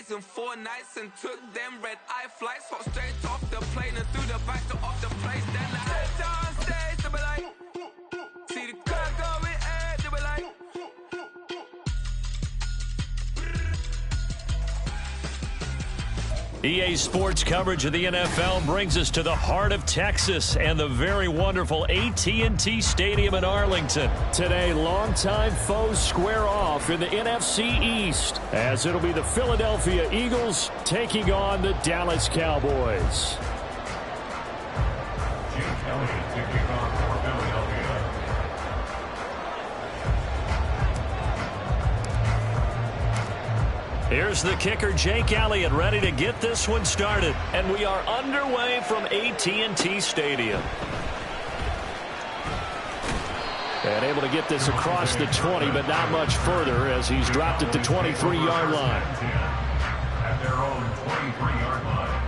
days and 4 nights and took them red-eye flights. Hop straight off the plane and through the back door of the place. Then I head downstairs to be like, see the crowd going ahead to be like. EA Sports coverage of the NFL brings us to the heart of Texas and the very wonderful AT&T Stadium in Arlington. Today, longtime foes square off in the NFC East as it'll be the Philadelphia Eagles taking on the Dallas Cowboys. Here's the kicker, Jake Elliott, ready to get this one started. And we are underway from AT&T Stadium. And able to get this across the 20, but not much further as he's dropped it to 23-yard line. At their own 23-yard line.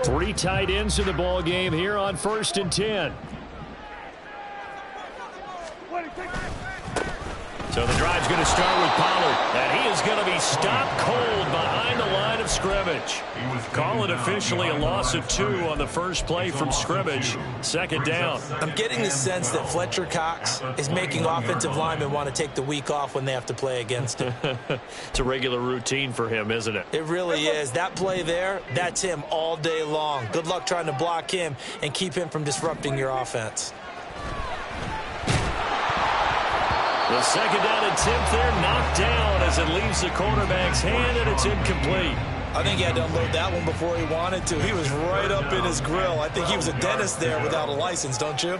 Three tight ends in the ball game here on 1st and 10. So the drive's going to start with Pollard, and he is going to be stopped cold behind the line of scrimmage. Call it officially a loss of 2 on the first play from scrimmage. 2nd down. I'm getting the sense that Fletcher Cox is making offensive linemen want to take the week off when they have to play against him. It's a regular routine for him, isn't it? It really is. That play there, that's him all day long. Good luck trying to block him and keep him from disrupting your offense. The 2nd down attempt there knocked down as it leaves the quarterback's hand, and it's incomplete. I think he had to unload that one before he wanted to. He was right up in his grill. I think he was a dentist there without a license, don't you?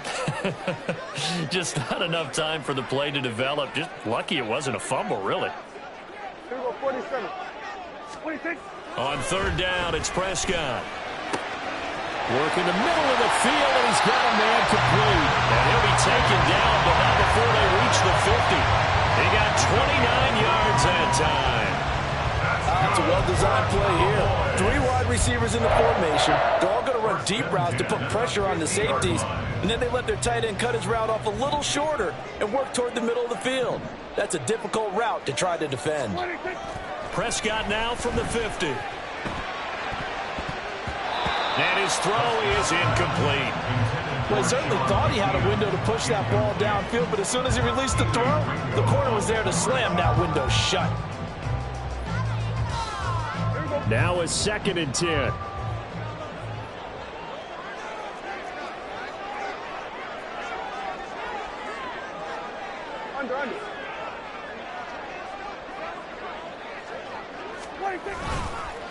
Just not enough time for the play to develop. Just lucky it wasn't a fumble, really. Here we go, 47. 26. On 3rd down, it's Prescott. Working the middle of the field, and he's got a man complete. And he'll be taken down, but not before they reach the 50. He got 29 yards that time. It's a well-designed play here. 3 wide receivers in the formation. They're all going to run deep routes to put pressure on the safeties. And then they let their tight end cut his route off a little shorter and work toward the middle of the field. That's a difficult route to try to defend. Prescott now from the 50. And his throw is incomplete. Well, he certainly thought he had a window to push that ball downfield, but as soon as he released the throw, the corner was there to slam that window shut. Now a 2nd and 10. Under.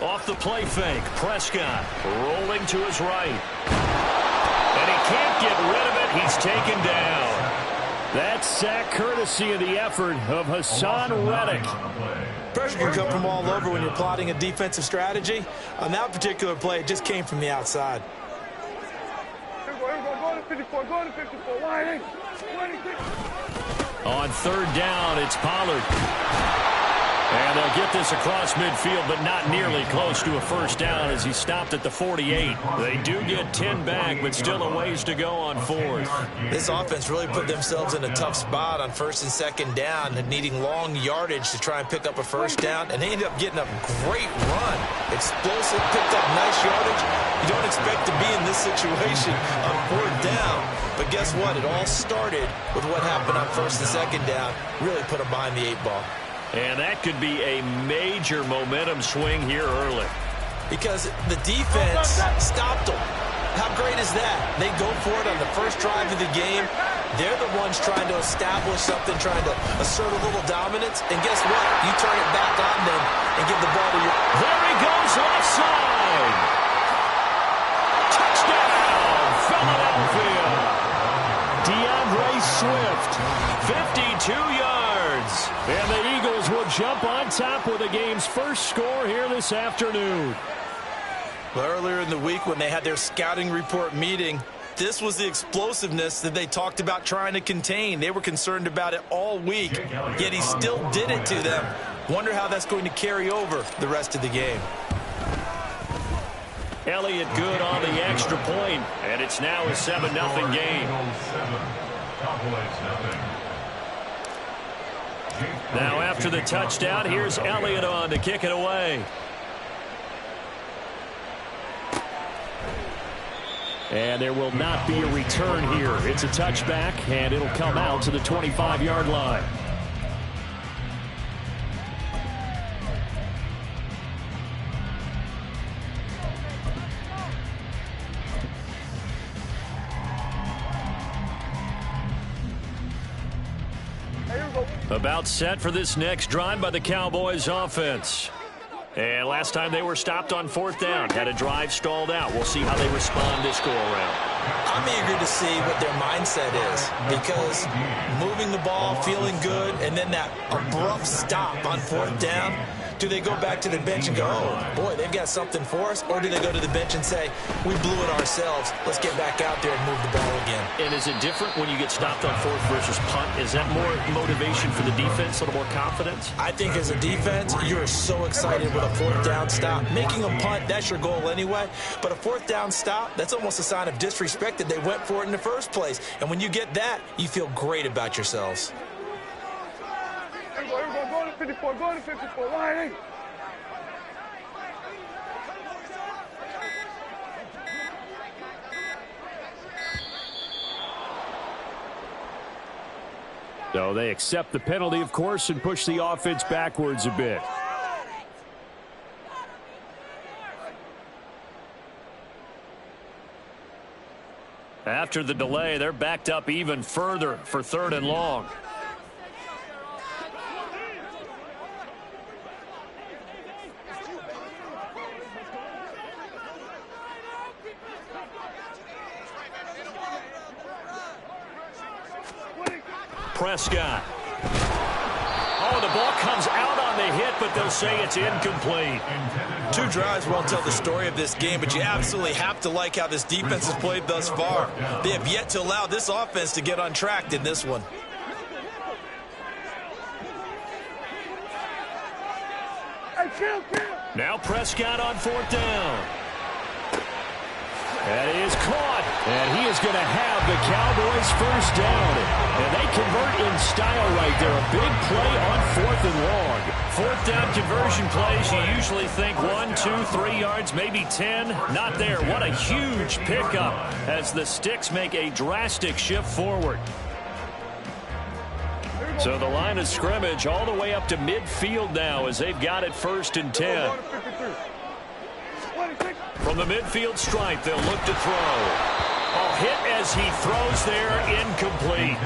Off the play fake, Prescott rolling to his right. And he can't get rid of it. He's taken down. That sack courtesy of the effort of Hassan Reddick. Pressure can come from all over when you're plotting a defensive strategy. On that particular play, it just came from the outside. Here we go. Go to 54. Go to 54. Wide 26. On 3rd down, it's Pollard. And they'll get this across midfield, but not nearly close to a 1st down as he stopped at the 48. They do get 10 back, but still a ways to go on 4th. This offense really put themselves in a tough spot on 1st and 2nd down and needing long yardage to try and pick up a 1st down, and they ended up getting a great run. Explosive, picked up nice yardage. You don't expect to be in this situation on 4th down, but guess what? It all started with what happened on 1st and 2nd down. Really put them behind the 8 ball. And that could be a major momentum swing here early. Because the defense stopped them. How great is that? They go for it on the first drive of the game. They're the ones trying to establish something, trying to assert a little dominance. And guess what? You turn it back on them and give the ball to your... There he goes, left side. Touchdown, Philadelphia. DeAndre Swift, 52 yards. And the Eagles will jump on top with the game's first score here this afternoon. Well, earlier in the week when they had their scouting report meeting, this was the explosiveness that they talked about trying to contain. They were concerned about it all week, yet he still did it to them. Wonder how that's going to carry over the rest of the game. Elliott good on the extra point, and it's now a 7-0 game. Now after the touchdown, here's Elliott on to kick it away. And there will not be a return here. It's a touchback, and it'll come out to the 25-yard line. About set for this next drive by the Cowboys offense. And last time they were stopped on 4th down, had a drive stalled out. We'll see how they respond this go-around. I'm eager to see what their mindset is, because moving the ball, feeling good, and then that abrupt stop on 4th down, do they go back to the bench and go, oh, boy, they've got something for us? Or do they go to the bench and say, we blew it ourselves, let's get back out there and move the ball again? And is it different when you get stopped on 4th versus punt? Is that more motivation for the defense, a little more confidence? I think as a defense, you're so excited with a 4th down stop. Making a punt, that's your goal anyway. But a 4th down stop, that's almost a sign of disrespect that they went for it in the first place. And when you get that, you feel great about yourselves. Go to 54, go to 54, line 8. So they accept the penalty, of course, and push the offense backwards a bit. After the delay, they're backed up even further for 3rd and long. Prescott. Oh, the ball comes out on the hit, but they'll say it's incomplete. 2 drives won't tell the story of this game, but you absolutely have to like how this defense has played thus far. They have yet to allow this offense to get untracked in this one. Now Prescott on 4th down. That is caught, and he is going to have the Cowboys first down. And they convert in style right there. A big play on 4th and long. 4th down conversion plays, you usually think 1, 2, 3 yards, maybe 10. Not there. What a huge pickup as the Sticks make a drastic shift forward. So the line of scrimmage all the way up to midfield now as they've got it 1st and 10. From the midfield stripe, they'll look to throw. Oh, hit as he throws there, incomplete.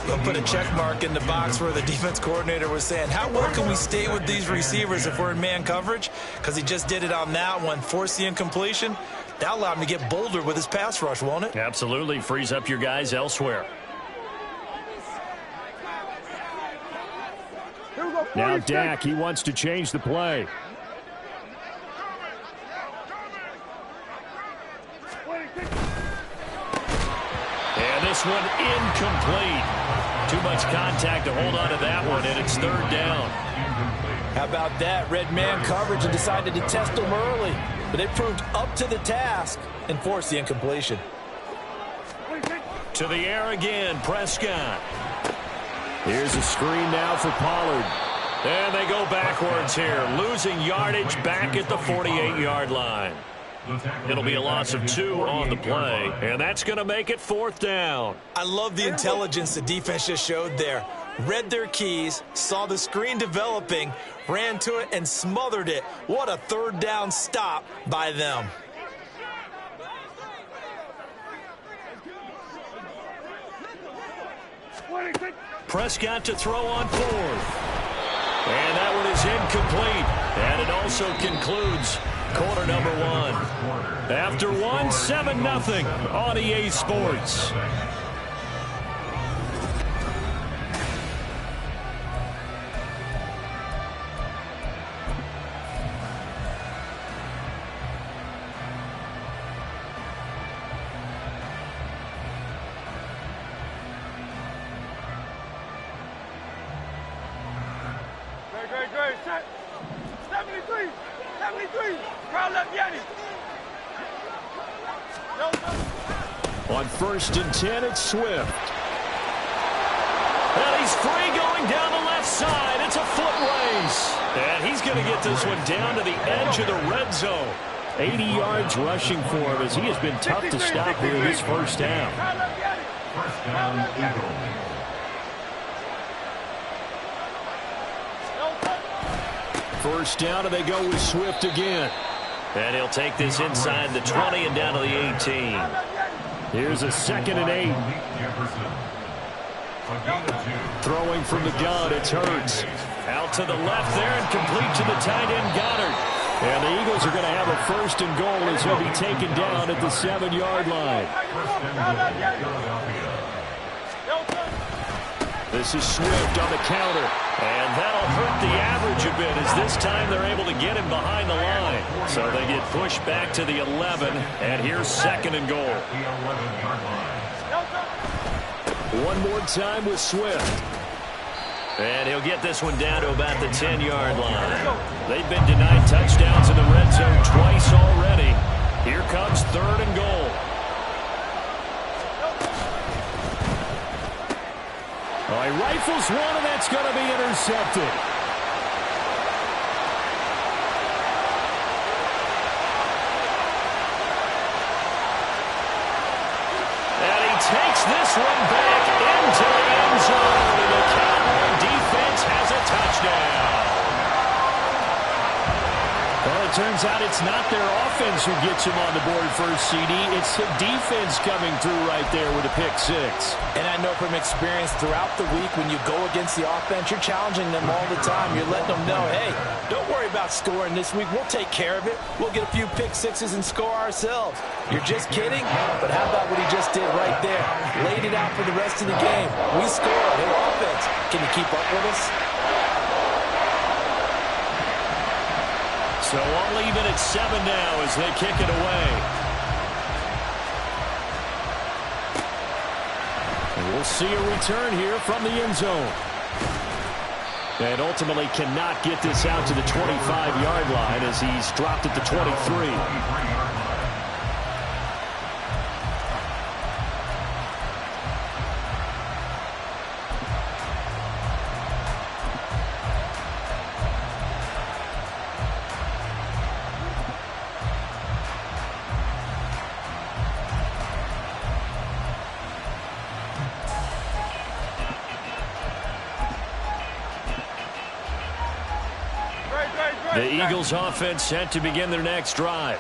They'll put a check mark in the box where the defense coordinator was saying, how well can we stay with these receivers if we're in man coverage? Because he just did it on that one, forced the incompletion. That allowed him to get bolder with his pass rush, won't it? Absolutely, frees up your guys elsewhere. Now Dak, he wants to change the play. And this one incomplete. Too much contact to hold on to that one, and it's 3rd down. How about that? Red man coverage and decided to test them early. But they proved up to the task and forced the incompletion. To the air again, Prescott. Here's a screen now for Pollard. And they go backwards here, losing yardage back at the 48-yard line. It'll be a loss of 2 on the play, and that's going to make it 4th down. I love the intelligence the defense just showed there. Read their keys, saw the screen developing, ran to it, and smothered it. What a 3rd down stop by them. Prescott to throw on 4th. And that one is incomplete. And it also concludes quarter number 1. After 1, 7-0 on EA Sports. Great. Set. 73. Crowd left Yanni. On 1st and 10, it's Swift. And he's free going down the left side. It's a foot race. And he's going to get this one down to the edge of the red zone. 80 yards rushing for him as he has been tough to stop here this first half. First down, Eagles. First down, and they go with Swift again. And he'll take this inside the 20 and down to the 18. Here's a 2nd and 8. Throwing from the gun, it's Hurts. Out to the left there and complete to the tight end, Goddard. And the Eagles are going to have a 1st and goal as he'll be taken down at the 7-yard line. This is Swift on the counter. And that'll hurt the average a bit as this time they're able to get him behind the line. So they get pushed back to the 11. And here's 2nd and goal. One more time with Swift. And he'll get this one down to about the 10-yard line. They've been denied touchdowns in the red zone twice already. Here comes 3rd and goal. Oh, he rifles one, and that's going to be intercepted. And he takes this one back into the end zone, and the Cowboy defense has a touchdown. Well, it turns out it's not their offense who gets him on the board first, CD. It's the defense coming through right there with a pick 6. And I know from experience throughout the week when you go against the offense, you're challenging them all the time. You're letting them know, hey, don't worry about scoring this week. We'll take care of it. We'll get a few pick 6s and score ourselves. You're just kidding? But how about what he just did right there? Laid it out for the rest of the game. We scored. Hey, offense, can you keep up with us? So I'll leave it at 7 now as they kick it away. And we'll see a return here from the end zone. And ultimately cannot get this out to the 25-yard line as he's dropped at the 23. The Eagles offense set to begin their next drive.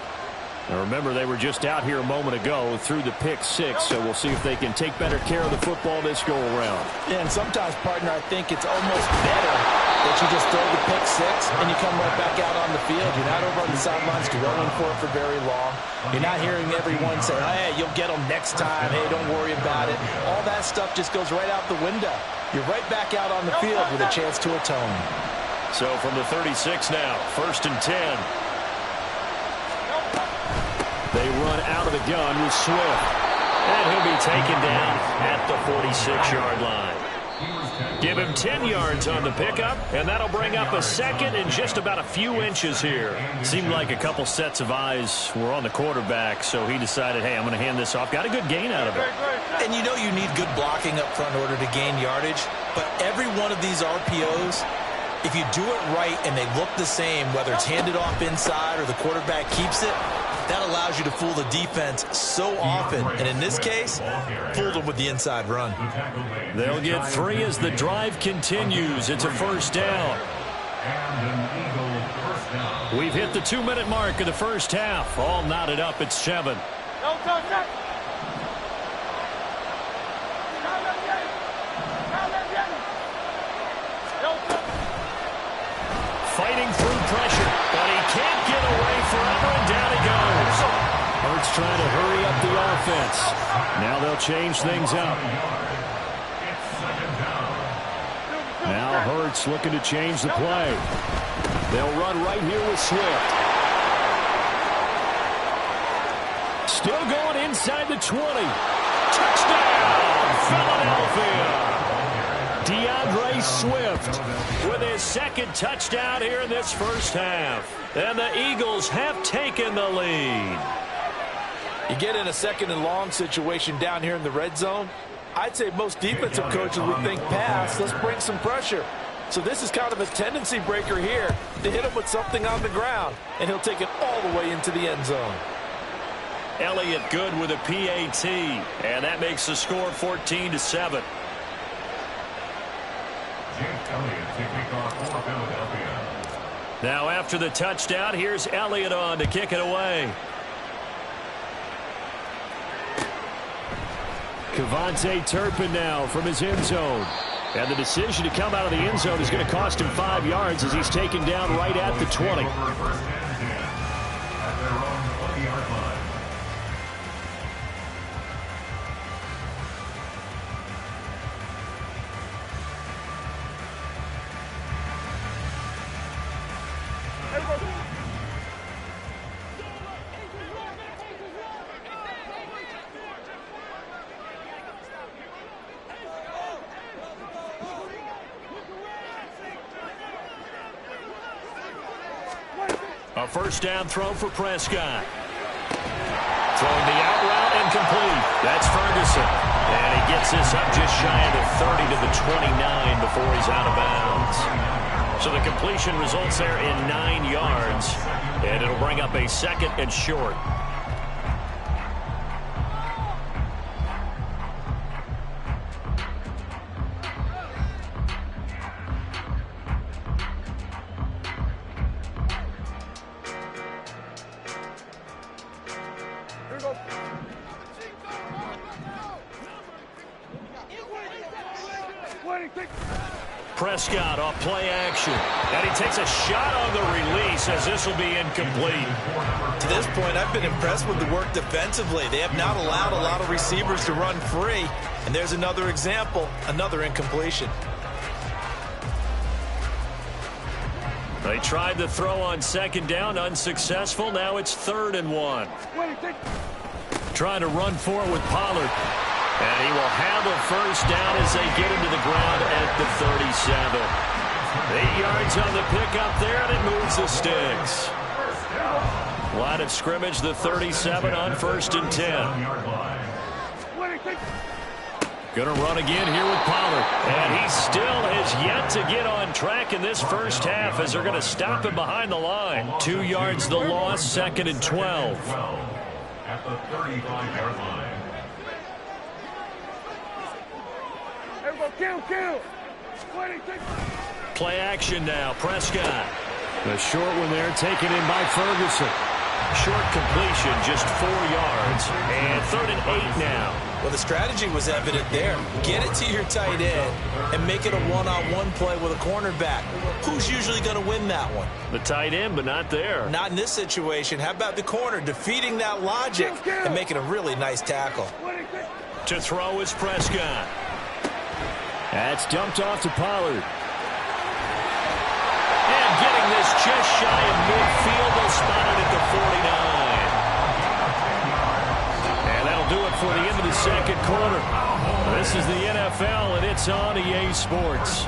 Now remember, they were just out here a moment ago through the pick 6, so we'll see if they can take better care of the football this go-around. Yeah, and sometimes, partner, I think it's almost better that you just throw the pick 6 and you come right back out on the field. You're not over on the sidelines dwelling for it for very long. You're not hearing everyone say, hey, you'll get them next time. Hey, don't worry about it. All that stuff just goes right out the window. You're right back out on the field with a chance to atone. So from the 36 now, 1st and 10. They run out of the gun with Swift. And he'll be taken down at the 46-yard line. Give him 10 yards on the pickup, and that'll bring up a 2nd and just about a few inches here. Seemed like a couple sets of eyes were on the quarterback, so he decided, hey, I'm going to hand this off. Got a good gain out of it. And you know you need good blocking up front in order to gain yardage, but every one of these RPOs, if you do it right and they look the same, whether it's handed off inside or the quarterback keeps it, that allows you to fool the defense so often. And in this case, fooled them with the inside run. They'll get 3 as the drive continues. It's a 1st down. We've hit the 2-minute mark of the first half. All knotted up at 7. Fighting through pressure, but he can't get away forever, and down he goes. Hurts trying to hurry up the offense. Now they'll change things up. Now Hurts looking to change the play. They'll run right here with Swift. Still going inside the 20. Touchdown, Philadelphia. DeAndre Swift with his 2nd touchdown here in this first half. And the Eagles have taken the lead. You get in a second and long situation down here in the red zone, I'd say most defensive coaches would think pass, let's bring some pressure. So this is kind of a tendency breaker here to hit him with something on the ground, and he'll take it all the way into the end zone. Elliott good with a PAT, and that makes the score 14-7. Now after the touchdown, here's Elliott on to kick it away. Kevontae Turpin now from his end zone. And the decision to come out of the end zone is going to cost him 5 yards as he's taken down right at the 20. A first down throw for Prescott. Throwing the out route incomplete. That's Ferguson. And he gets this up just shy of the 30 to the 29 before he's out of bounds. So the completion results there in 9 yards. And it'll bring up a second and short. Prescott off play action. And he takes a shot on the release as this will be incomplete. To this point, I've been impressed with the work defensively. They have not allowed a lot of receivers to run free. And there's another example, another incompletion. They tried the throw on second down, unsuccessful. Now it's 3rd and 1. Trying to run for it with Pollard. And he will have a first down as they get him to the ground at the 37. 8 yards on the pickup there, and it moves the sticks. Line of scrimmage, the 37 on 1st and 10. Going to run again here with Pollard. And he still has yet to get on track in this first half as they're going to stop him behind the line. 2 yards the loss, 2nd and 12. At the 35-yard line. Kill. Play action now. Prescott. The short one there taken in by Ferguson. Short completion, just 4 yards. And 3rd and 8 now. Well, the strategy was evident there. Get it to your tight end and make it a one-on-one play with a cornerback. Who's usually going to win that one? The tight end, but not there. Not in this situation. How about the corner defeating that logic and making a really nice tackle? To throw is Prescott. That's dumped off to Pollard. And getting this just shy of midfield, they'll spot it at the 49. And that'll do it for the end of the second quarter. This is the NFL, and it's on EA Sports.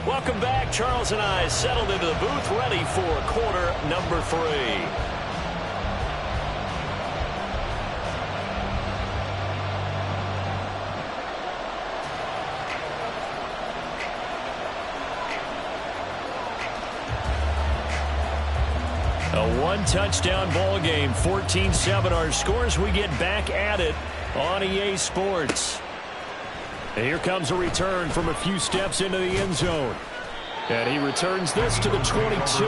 Welcome back. Charles and I settled into the booth, ready for quarter number 3. A one-touchdown ball game, 14-7 our scores. We get back at it on EA Sports. And here comes a return from a few steps into the end zone. And he returns this to the 22.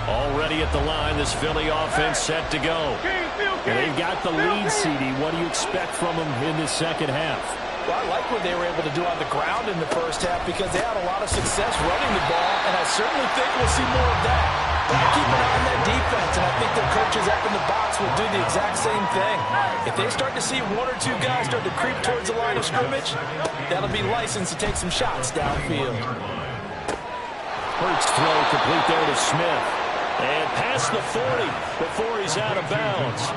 Already at the line, this Philly offense set to go. And they've got the lead, CD. What do you expect from them in this second half? Well, I like what they were able to do on the ground in the first half because they had a lot of success running the ball, and I certainly think we'll see more of that. Keep an eye on that defense, and I think their coaches up in the box will do the exact same thing. If they start to see one or two guys start to creep towards the line of scrimmage, that'll be licensed to take some shots downfield. Hurts throw complete there to Smith. And past the 40 before he's out of bounds.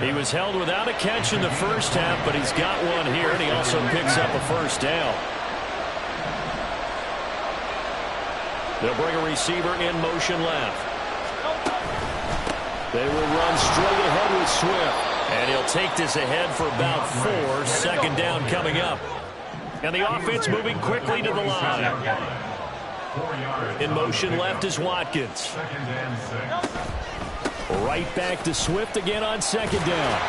He was held without a catch in the first half, but he's got one here, and he also picks up a first down. They'll bring a receiver in motion left. They will run straight ahead with Swift. And he'll take this ahead for about 4. Second down coming up. And the offense moving quickly to the line. In motion left is Watkins. Right back to Swift again on second down.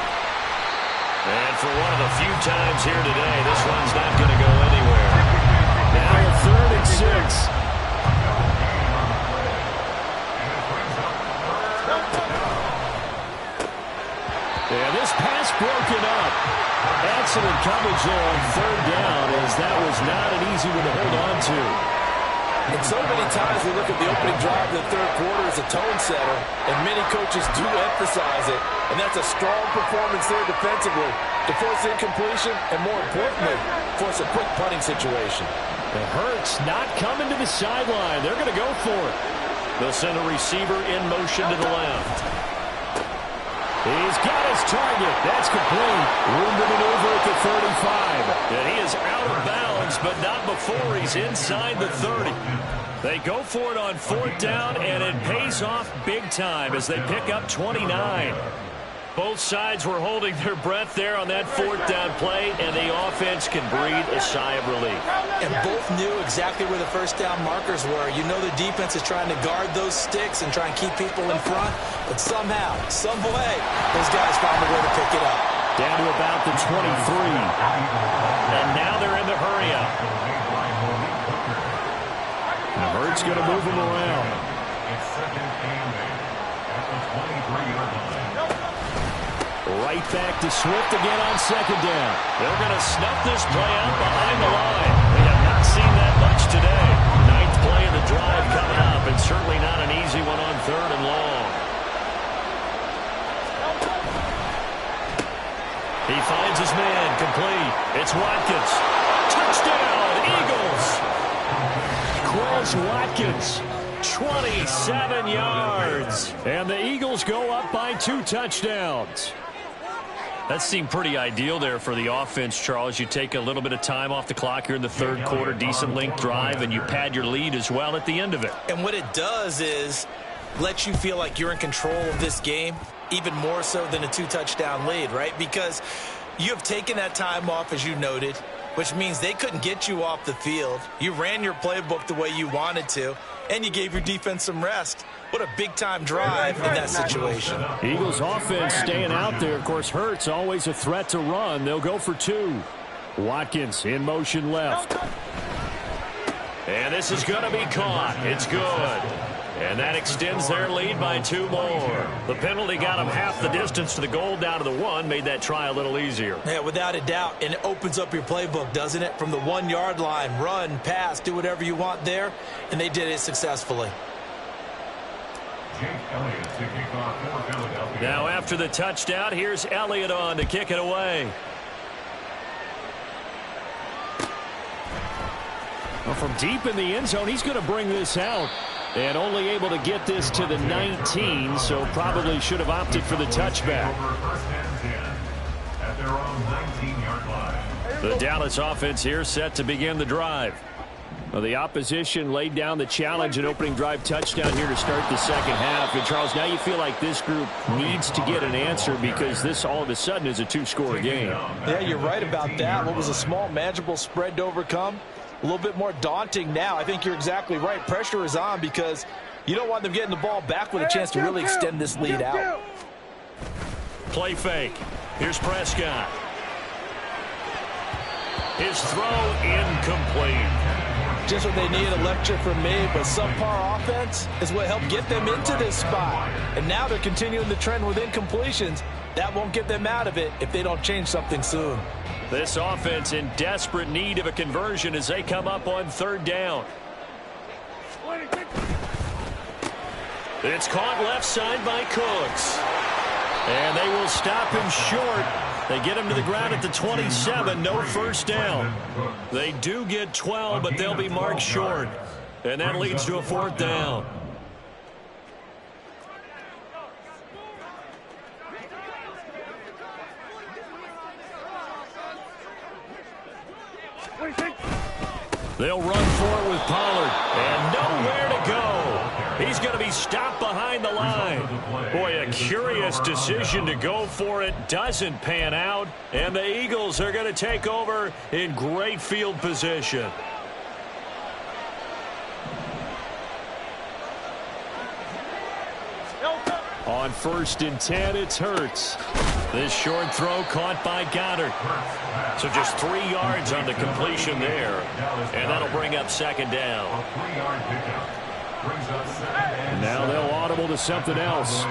And for one of the few times here today, this one's not going to go anywhere. Now a 3rd and 6. And this pass broken up. Excellent coverage there on 3rd down, as that was not an easy one to hold on to. And so many times we look at the opening drive of the third quarter as a tone setter, and many coaches do emphasize it, and that's a strong performance there defensively to force incompletion and, more importantly, force a quick punting situation. The Hurts not coming to the sideline. They're going to go for it. They'll send a receiver in motion to the left. He's got his target. That's complete. Room to maneuver at the 35. And he is out of bounds, but not before he's inside the 30. They go for it on 4th down, and it pays off big time as they pick up 29. Both sides were holding their breath there on that 4th down play, and the offense can breathe a sigh of relief. And both knew exactly where the first down markers were. You know the defense is trying to guard those sticks and try and keep people in front, but somehow, some way, those guys found a way to pick it up. Down to about the 23. And now they're in the hurry-up. Now Hurts going to move them around. It's 2nd and 8 at the 23-yard line. Right back to Swift again on second down. They're going to snuff this play out behind the line. We have not seen that much today. 9th play of the drive coming up, and certainly not an easy one on 3rd and long. He finds his man, complete. It's Watkins. Touchdown, Eagles! Quez Watkins, 27 yards. And the Eagles go up by 2 touchdowns. That seemed pretty ideal there for the offense, Charles. You take a little bit of time off the clock here in the 3rd quarter, decent length drive, and you pad your lead as well at the end of it. And what it does is let you feel like you're in control of this game, even more so than a 2-touchdown lead, right? Because you have taken that time off, as you noted, which means they couldn't get you off the field. You ran your playbook the way you wanted to, and you gave your defense some rest. What a big-time drive in that situation. Eagles offense staying out there. Of course, Hurts always a threat to run. They'll go for 2. Watkins in motion left. And this is going to be caught. It's good. And that extends their lead by 2 more. The penalty got them half the distance to the goal down to the 1. Made that try a little easier. Yeah, without a doubt. And it opens up your playbook, doesn't it? From the 1-yard line, run, pass, do whatever you want there. And they did it successfully. Now after the touchdown, here's Elliott on to kick it away. Well, from deep in the end zone, he's going to bring this out. And only able to get this to the 19, so probably should have opted for the touchback. The Dallas offense here set to begin the drive. Well, the opposition laid down the challenge and opening drive touchdown here to start the second half. And, Charles, now you feel like this group needs to get an answer because this all of a sudden is a 2-score game. Yeah, you're right about that. What was a small, manageable spread to overcome? A little bit more daunting now. I think you're exactly right. Pressure is on because you don't want them getting the ball back with a chance to really extend this lead out. Play fake. Here's Prescott. His throw incomplete. Just what they need, a lecture from me, but subpar offense is what helped get them into this spot. And now they're continuing the trend with incompletions. That won't get them out of it if they don't change something soon. This offense in desperate need of a conversion as they come up on 3rd down. It's caught left side by Cooks. And they will stop him short. They get him to the ground at the 27. No first down. They do get 12, but they'll be marked short. And that leads to a 4th down. They'll run for it with Pollard. And nowhere to go. He's going to be stopped behind the line. Boy, a curious decision to go for it. Doesn't pan out. And the Eagles are going to take over in great field position. On 1st and 10, it's Hurts. This short throw caught by Goddard. So just 3 yards on the completion there. And that'll bring up 2nd down. Now they'll audible to something else.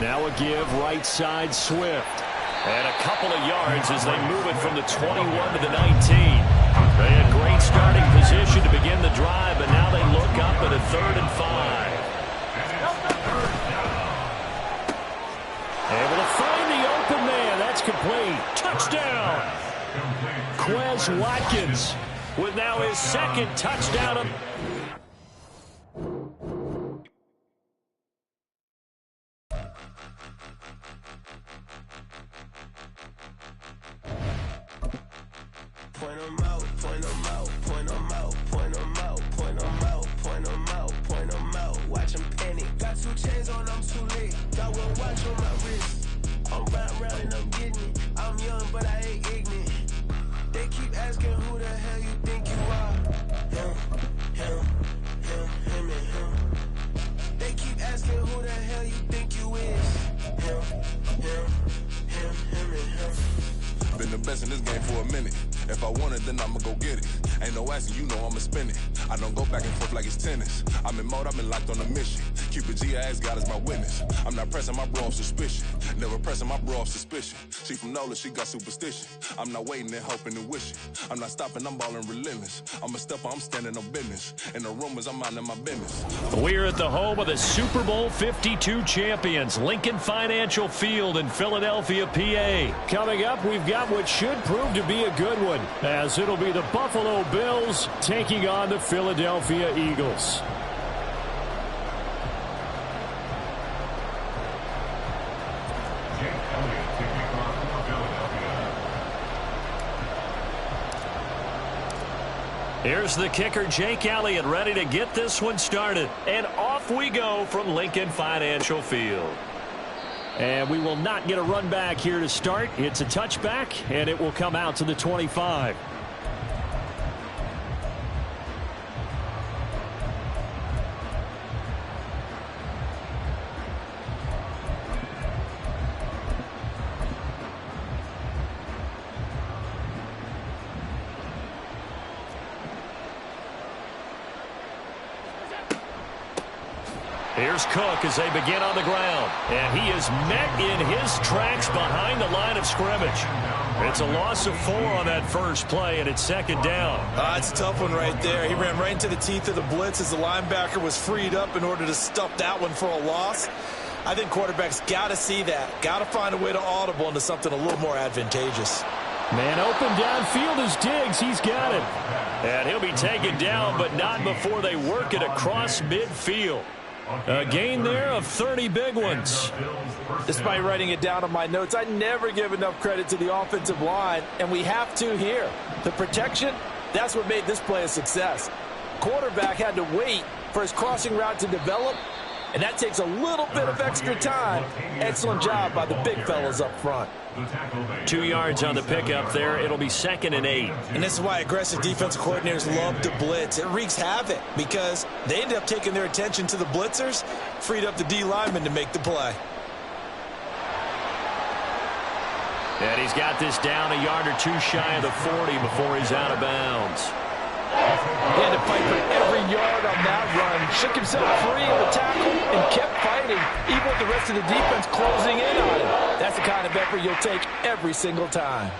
Now a give right side Swift. And a couple of yards as they move it from the 21 to the 19. They had great starting position to begin the drive, but now they look up at a 3rd and 5. Able to find the open man. That's complete. Touchdown. Quez Watkins with now his 2nd touchdown. Point them out, point them out, point them out, point them out, point them out, point them out, point them out. Watch them panic. Got 2 chains on, I'm too late. Got 1 watch on my wrist. I'm round and I'm getting it. I'm young, but I ain't ignorant. They keep asking who the hell you think you are. Him, and him. They keep asking who the hell you think you is. Him, and him. Been the best in this game for a minute. If I want it, then I'ma go get it. Ain't no asking, you know I'ma spend it. I don't go back and forth like it's tennis. I'm in mode, I've been locked on a mission. Cupid G, I ask God as my witness. I'm not pressing my bro off suspicion. Never pressing my bro off suspicion. She from Nola, she got superstition. I'm not waiting and hoping and wishing. I'm not stopping, I'm balling relentless. I'm a stepper, I'm standing on business. In the rumors, I'm minding my business. We're at the home of the Super Bowl 52 champions, Lincoln Financial Field in Philadelphia, PA. Coming up, we've got what should prove to be a good one, as it'll be the Buffalo Bills taking on the Philadelphia Eagles. Here's the kicker, Jake Elliott, ready to get this one started. And off we go from Lincoln Financial Field. And we will not get a run back here to start. It's a touchback, and it will come out to the 25. Here's Cook as they begin on the ground. And he is met in his tracks behind the line of scrimmage. It's a loss of 4 on that first play, and it's 2nd down. It's a tough one right there. He ran right into the teeth of the blitz as the linebacker was freed up in order to stuff that one for a loss. I think quarterbacks got to see that. Got to find a way to audible into something a little more advantageous. Man open downfield is Diggs. He's got it. And he'll be taken down, but not before they work it across midfield. A gain there of 30 big ones. Despite writing it down on my notes, I never give enough credit to the offensive line, and we have to here. The protection, that's what made this play a success. Quarterback had to wait for his crossing route to develop, and that takes a little bit of extra time. Excellent job by the big fellas up front. 2 yards on the pickup there. It'll be 2nd and 8. And this is why aggressive defensive coordinators love to blitz. It wreaks havoc because they ended up taking their attention to the blitzers, freed up the D lineman to make the play. And he's got this down a yard or 2 shy of the 40 before he's out of bounds. He had to fight for every yard on that run. Shook himself free of the tackle and kept fighting, even with the rest of the defense closing in on him. That's the kind of effort you'll take every single time.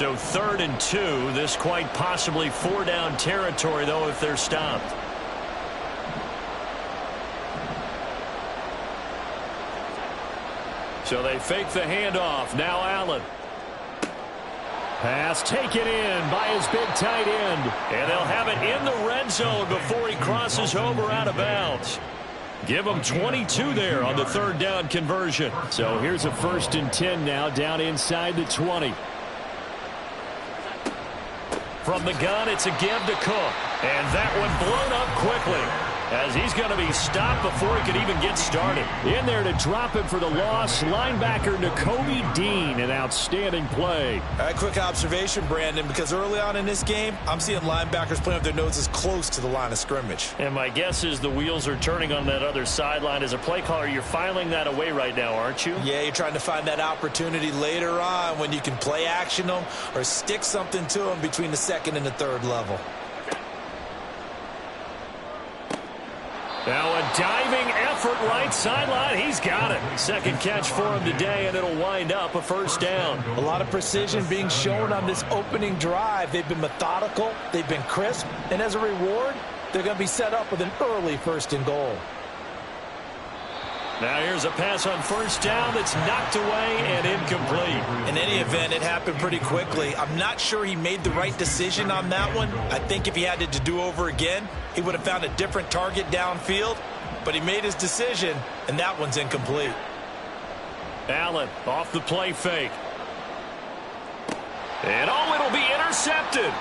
So 3rd and 2. This quite possibly 4-down territory, though, if they're stopped. So they fake the handoff. Now Allen. Pass taken in by his big tight end. And they'll have it in the red zone before he crosses over out of bounds. Give him 22 there on the 3rd down conversion. So here's a 1st and 10 now down inside the 20. From the gun, it's a give to Cook. And that one blown up quickly, as he's going to be stopped before he could even get started. In there to drop him for the loss, linebacker Nakobe Dean. An outstanding play. All right, quick observation, Brandon, because early on in this game, I'm seeing linebackers playing with their noses close to the line of scrimmage. And my guess is the wheels are turning on that other sideline. As a play caller, you're filing that away right now, aren't you? Yeah, you're trying to find that opportunity later on when you can play action them or stick something to them between the 2nd and the 3rd level. Now a diving effort right sideline. He's got it. 2nd catch for him today, and it'll wind up a 1st down. A lot of precision being shown on this opening drive. They've been methodical. They've been crisp. And as a reward, they're going to be set up with an early 1st and goal. Now here's a pass on 1st down that's knocked away and incomplete. In any event, it happened pretty quickly. I'm not sure he made the right decision on that one. I think if he had to do over again, he would have found a different target downfield. But he made his decision, and that one's incomplete. Allen off the play fake. And it'll be intercepted.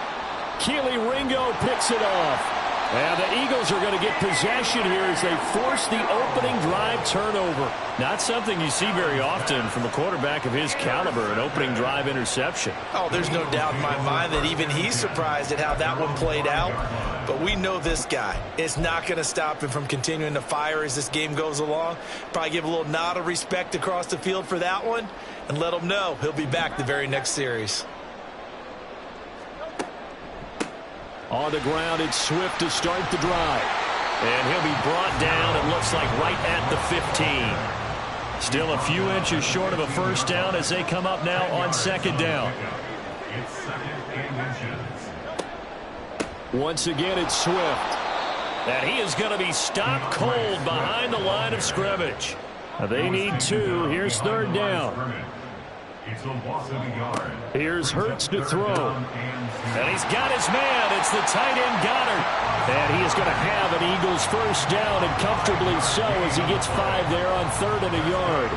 Keely Ringo picks it off. And the Eagles are going to get possession here as they force the opening drive turnover. Not something you see very often from a quarterback of his caliber, an opening drive interception. Oh, there's no doubt in my mind that even he's surprised at how that one played out. But we know this guy is not going to stop him from continuing to fire as this game goes along. Probably give a little nod of respect across the field for that one and let him know he'll be back the very next series. On the ground, it's Swift to start the drive. And he'll be brought down, it looks like, right at the 15. Still a few inches short of a 1st down as they come up now on 2nd down. Once again, it's Swift. And he is going to be stopped cold behind the line of scrimmage. They need 2. Here's 3rd down. Here's Hurts to throw. And he's got his man. It's the tight end Goddard. And he is going to have an Eagles 1st down, and comfortably so, as he gets 5 there on 3rd and a yard.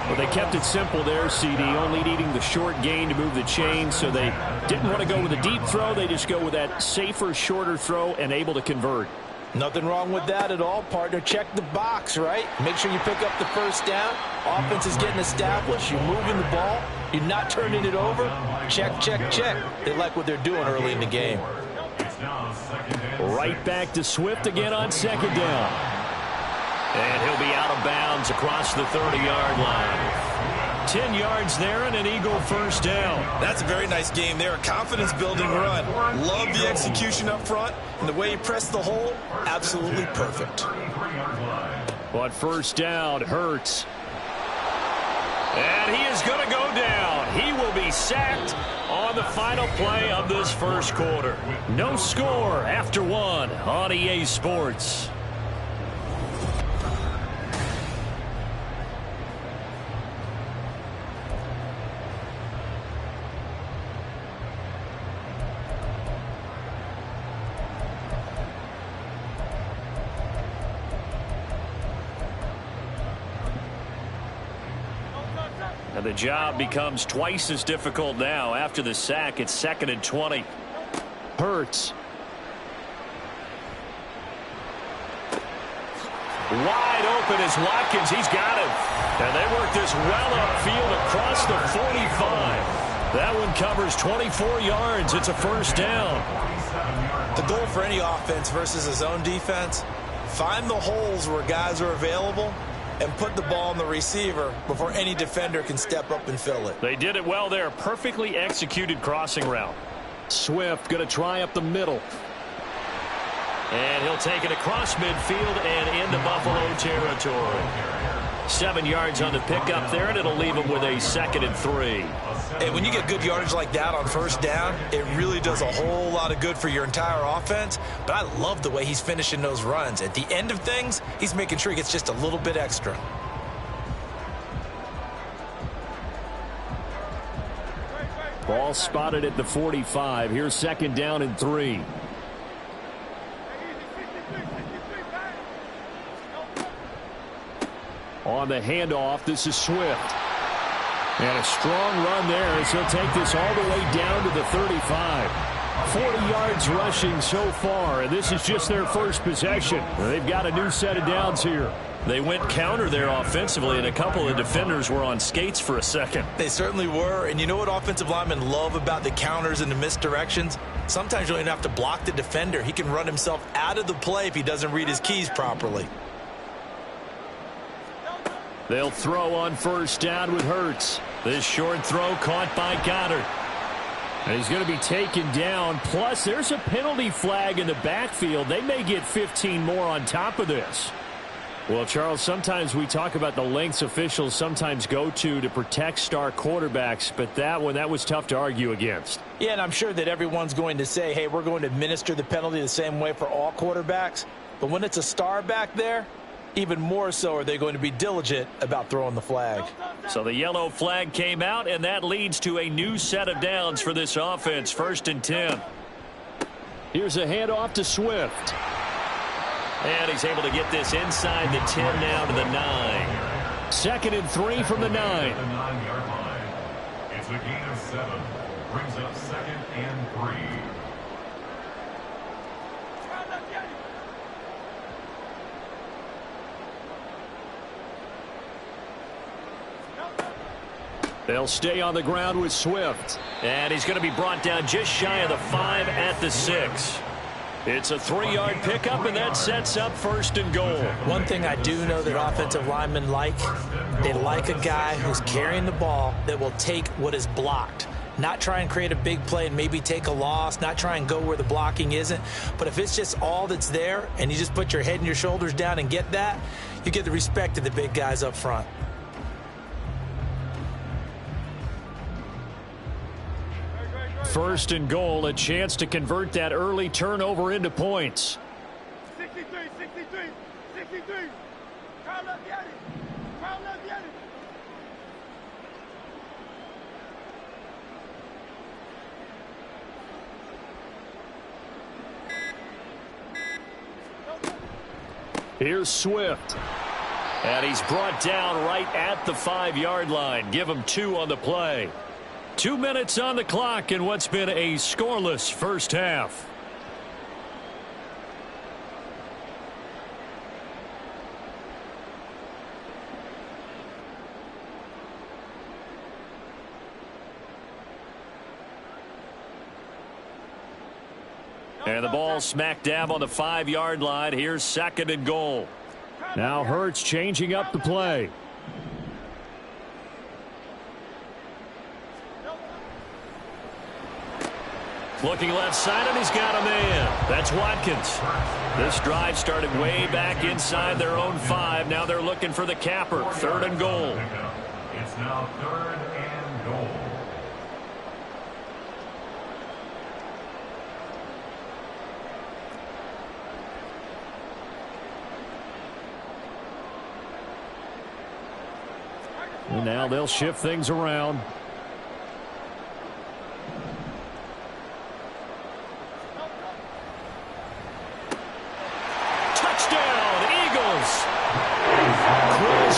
Well, they kept it simple there, CD, only needing the short gain to move the chain, so they didn't want to go with a deep throw. They just go with that safer, shorter throw and able to convert. Nothing wrong with that at all, partner. Check the box, right? Make sure you pick up the 1st down. Offense is getting established. You're moving the ball. You're not turning it over. Check, check, check. They like what they're doing early in the game. Right back to Swift again on 2nd down. And he'll be out of bounds across the 30-yard line. 10 yards there and an Eagle 1st down. That's a very nice game there. A confidence-building run. Love the execution up front. And the way he pressed the hole, absolutely perfect. But 1st down, Hurts. And he is going to go down. He will be sacked on the final play of this 1st quarter. No score after 1 on EA Sports. And the job becomes twice as difficult now. After the sack, it's 2nd and 20. Hurts. Wide open is Watkins. He's got him. And they work this well upfield across the 45. That one covers 24 yards. It's a 1st down. The goal for any offense versus a zone defense, find the holes where guys are available and put the ball on the receiver before any defender can step up and fill it. They did it well there. Perfectly executed crossing route. Swift going to try up the middle. And he'll take it across midfield and into Buffalo territory. 7 yards on the pickup there, and it'll leave him with a 2nd and 3. And when you get good yardage like that on first down, it really does a whole lot of good for your entire offense. But I love the way he's finishing those runs. At the end of things, he's making sure he gets just a little bit extra. Ball spotted at the 45. Here's 2nd down and 3. On the handoff, this is Swift. And a strong run there as he'll take this all the way down to the 35. 40 yards rushing so far, and this is just their first possession. They've got a new set of downs here. They went counter there offensively, and a couple of defenders were on skates for a second. They certainly were, and you know what offensive linemen love about the counters and the misdirections? Sometimes you don't even have to block the defender. He can run himself out of the play if he doesn't read his keys properly. They'll throw on first down with Hurts. This short throw caught by Goddard. And he's going to be taken down. Plus, there's a penalty flag in the backfield. They may get 15 more on top of this. Well, Charles, sometimes we talk about the lengths officials sometimes go to protect star quarterbacks, but that one, that was tough to argue against. Yeah, and I'm sure that everyone's going to say, hey, we're going to administer the penalty the same way for all quarterbacks. But when it's a star back there, even more so are they going to be diligent about throwing the flag. So the yellow flag came out, and that leads to a new set of downs for this offense. 1st and 10. Here's a handoff to Swift. And he's able to get this inside the 10 down to the 9. 2nd and 3 from the 9. The 9-yard line. It's a gain of 7. Brings up 2nd and 3. They'll stay on the ground with Swift. And he's going to be brought down just shy of the 5 at the 6. It's a 3-yard pickup, and that sets up 1st and goal. One thing I do know that offensive linemen like, they like a guy who's carrying the ball that will take what is blocked. Not try and create a big play and maybe take a loss, not try and go where the blocking isn't. But if it's just all that's there and you just put your head and your shoulders down and get that, you get the respect of the big guys up front. First and goal, a chance to convert that early turnover into points. 63, 63, 63. Carl up the alley. Carl up the alley. Here's Swift. And he's brought down right at the 5-yard line. Give him 2 on the play. 2 minutes on the clock in what's been a scoreless first half. And the ball smack dab on the 5-yard line. Here's 2nd and goal. Now Hurts changing up the play. Looking left side, and he's got a man. That's Watkins. This drive started way back inside their own 5. Now they're looking for the capper. 3rd and goal. It's now 3rd and goal. And now they'll shift things around.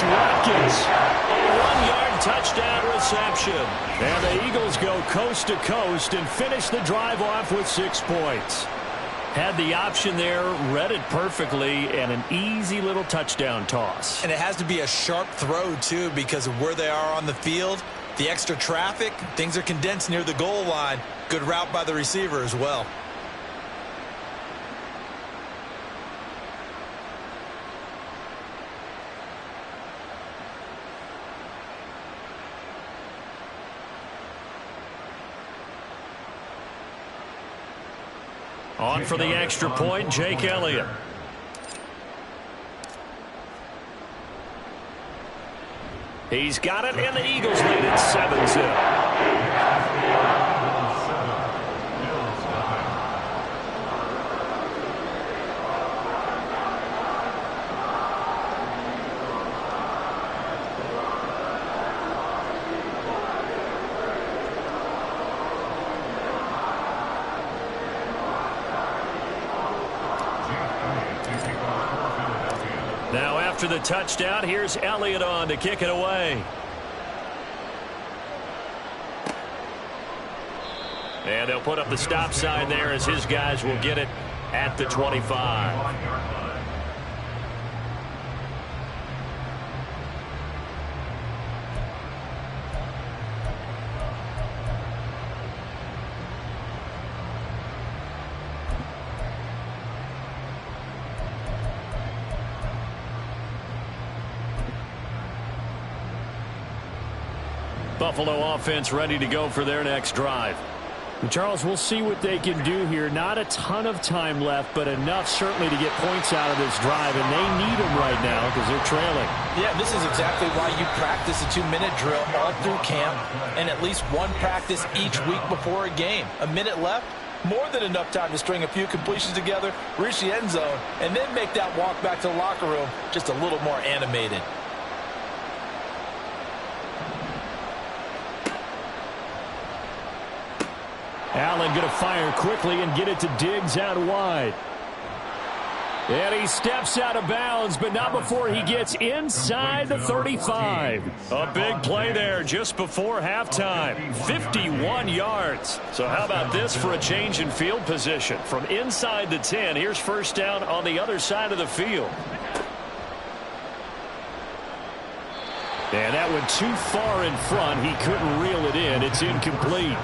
Watkins, a 1-yard touchdown reception. And the Eagles go coast to coast and finish the drive off with 6 points. Had the option there, read it perfectly, and an easy little touchdown toss. And it has to be a sharp throw, too, because of where they are on the field. The extra traffic, things are condensed near the goal line. Good route by the receiver as well. On for the extra point, Jake Elliott. He's got it, and the Eagles lead it 7-zip. Now after the touchdown, here's Elliott on to kick it away. And they'll put up the stop sign there as his guys will get it at the 25. Buffalo offense ready to go for their next drive. And Charles, we'll see what they can do here. Not a ton of time left, but enough certainly to get points out of this drive, and they need them right now because they're trailing. Yeah, this is exactly why you practice a 2-minute drill all through camp and at least one practice each week before a game. A minute left, more than enough time to string a few completions together, reach the end zone, and then make that walk back to the locker room just a little more animated. Allen going to fire quickly and get it to Diggs out wide. And he steps out of bounds, but not before he gets inside the 35. A big play there just before halftime. 51 yards. So how about this for a change in field position? From inside the 10, here's first down on the other side of the field. And that went too far in front. He couldn't reel it in. It's incomplete.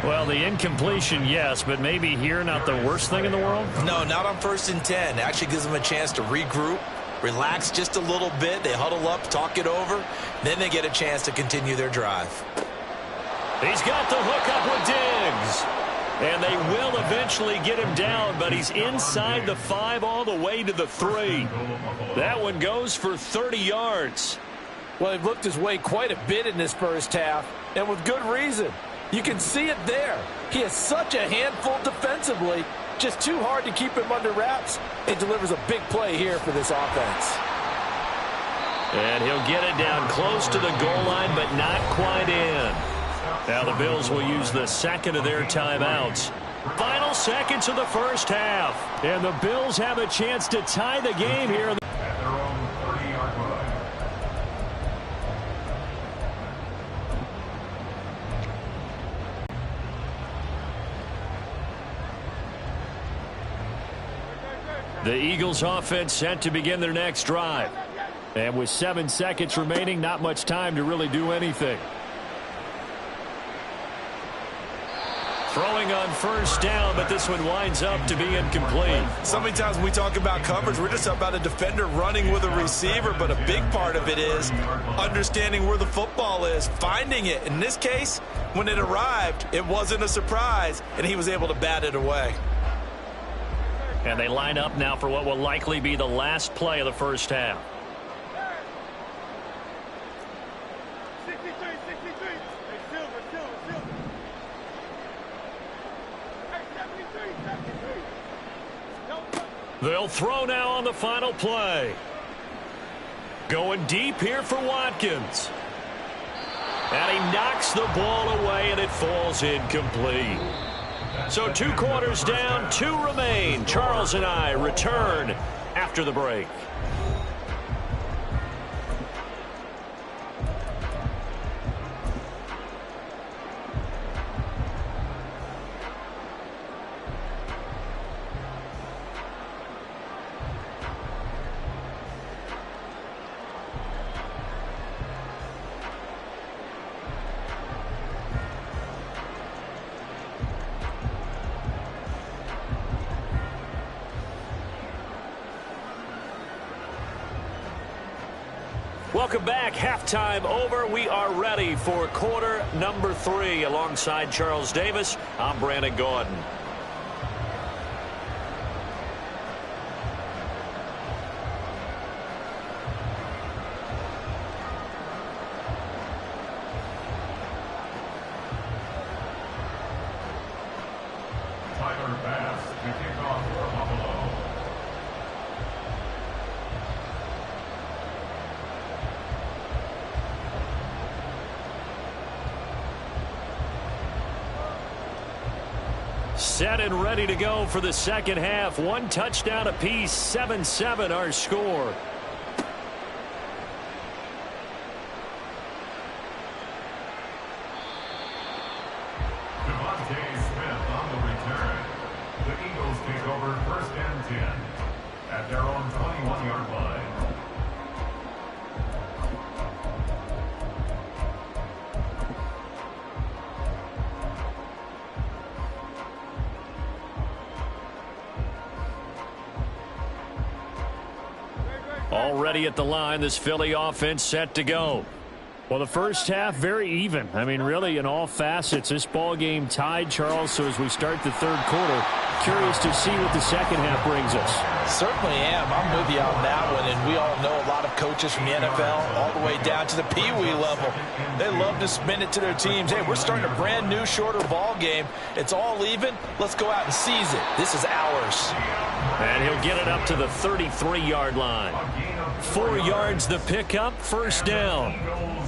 Well, the incompletion, yes, but maybe here not the worst thing in the world? No, not on 1st and 10. Actually gives them a chance to regroup, relax just a little bit. They huddle up, talk it over. Then they get a chance to continue their drive. He's got the hook up with Diggs. And they will eventually get him down, but he's inside the 5 all the way to the 3. That one goes for 30 yards. Well, they've looked his way quite a bit in this first half, and with good reason. You can see it there. He is such a handful defensively. Just too hard to keep him under wraps. He delivers a big play here for this offense. And he'll get it down close to the goal line, but not quite in. Now the Bills will use the second of their timeouts. Final seconds of the first half. And the Bills have a chance to tie the game here. At their own 30-yard line. The Eagles offense set to begin their next drive. And with 7 seconds remaining, not much time to really do anything. Throwing on first down, but this one winds up to be incomplete. So many times when we talk about coverage, we're just about a defender running with a receiver, but a big part of it is understanding where the football is, finding it. In this case, when it arrived, it wasn't a surprise, and he was able to bat it away. And they line up now for what will likely be the last play of the first half. 63, 63. Hey, Silver. Hey, 73. They'll throw now on the final play. Going deep here for Watkins. And he knocks the ball away, and it falls incomplete. So 2 quarters down, 2 remain. Charles and I return after the break. Welcome back. Halftime over. We are ready for quarter number 3. Alongside Charles Davis, I'm Brandon Gordon. set and ready to go for the second half. One touchdown apiece, 7-7 our score. Smith on the return. The Eagles take over 1st and 10 at their own 21-yard line. Already at the line, this Philly offense set to go. Well, the first half, very even. I mean, really, in all facets, this ball game tied, Charles. So as we start the third quarter, curious to see what the second half brings us. Certainly am. I'm with you on that one. And we all know a lot of coaches from the NFL all the way down to the Pee-wee level. They love to spin it to their teams. Hey, we're starting a brand new, shorter ball game. It's all even. Let's go out and seize it. This is ours. And he'll get it up to the 33-yard line. 4 yards the pickup, first down.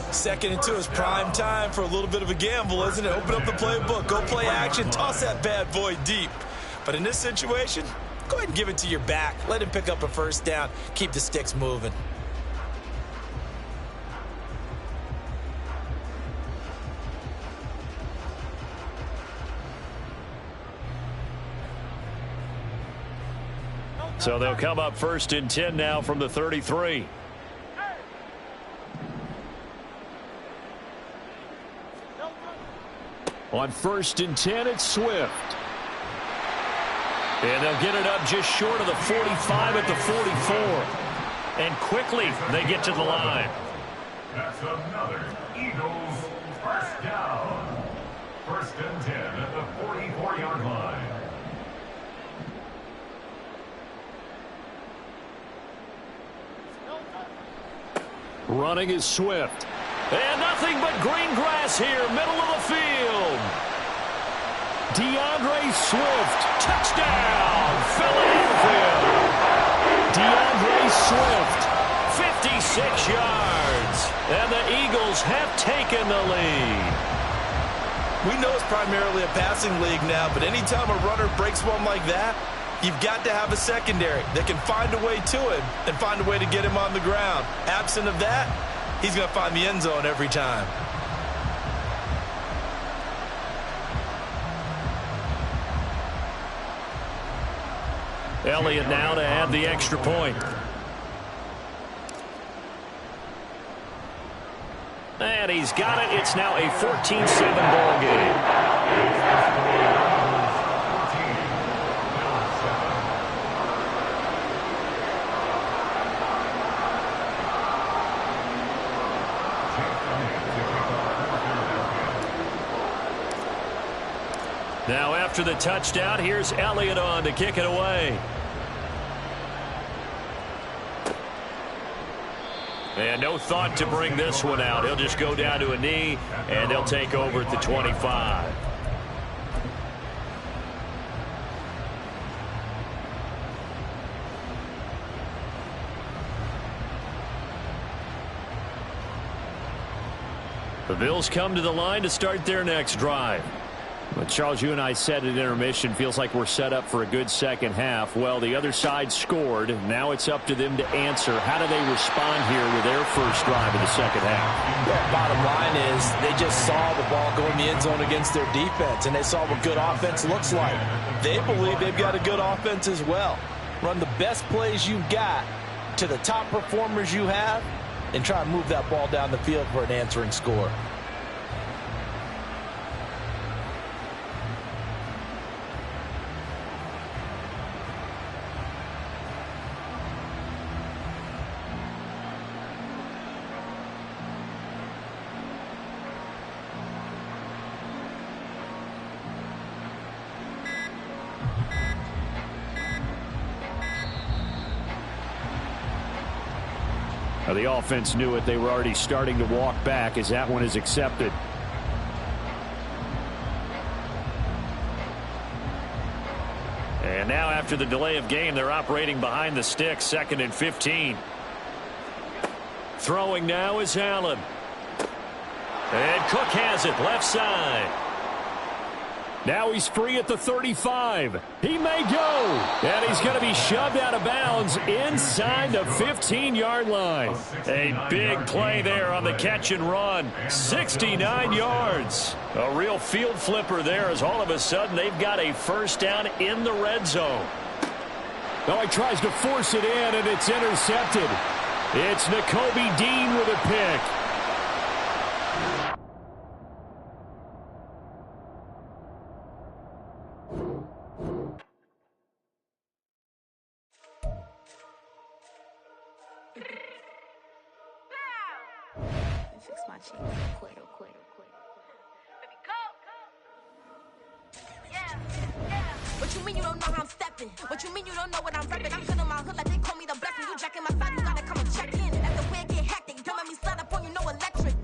2nd and 2 is prime time for a little bit of a gamble, isn't it? Open up the playbook, go play action, toss that bad boy deep. But in this situation, go ahead and give it to your back. Let him pick up a first down. Keep the sticks moving. So they'll come up 1st and 10 now from the 33. On 1st and 10, it's Swift. And they'll get it up just short of the 45 at the 44. And quickly, they get to the line. That's another Eagles first down. 1st and 10 at the 44-yard line. Running is Swift. And nothing but green grass here, middle of the field. DeAndre Swift, touchdown, Philadelphia. DeAndre Swift, 56 yards. And the Eagles have taken the lead. We know it's primarily a passing league now, but anytime a runner breaks one like that, you've got to have a secondary that can find a way to him and find a way to get him on the ground. Absent of that, he's going to find the end zone every time. Elliott now to add the extra point. And he's got it. It's now a 14-7 ball game. Now after the touchdown, here's Elliott on to kick it away. And no thought to bring this one out. He'll just go down to a knee, and they'll take over at the 25. The Bills come to the line to start their next drive. But Charles, you and I said at intermission, feels like we're set up for a good second half. Well, the other side scored. Now it's up to them to answer. How do they respond here with their first drive of the second half? Well, bottom line is they just saw the ball go in the end zone against their defense, and they saw what good offense looks like. They believe they've got a good offense as well. Run the best plays you've got to the top performers you have and try and move that ball down the field for an answering score. The offense knew it. They were already starting to walk back as that one is accepted. And now after the delay of game, they're operating behind the sticks, 2nd and 15. Throwing now is Allen. And Cook has it, left side. Now he's free at the 35. He may go. And he's going to be shoved out of bounds inside the 15-yard line. A big play there on the catch and run. 69 yards. A real field flipper there as all of a sudden they've got a first down in the red zone. Now he tries to force it in, and it's intercepted. It's Nakobe Dean with a pick. Fix my cheeks. Quit. Baby, go. Yeah. What you mean you don't know how I'm stepping? What you mean you don't know what I'm repping? I'm good in my hood like they call me the blessing. You jacking my side, you gotta come and check in. As the wind get hectic, don't let me slide up on you, no electric.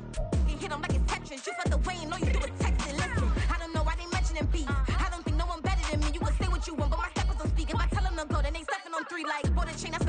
You hit them like it's Tetris. You felt the way, you know you do it texting. Listen, I don't know why they mentioning beef. I don't think no one better than me. You can say what you want, but my step is on speak. If I tell them to go, then they stepping on 3 like, bought a chain, that's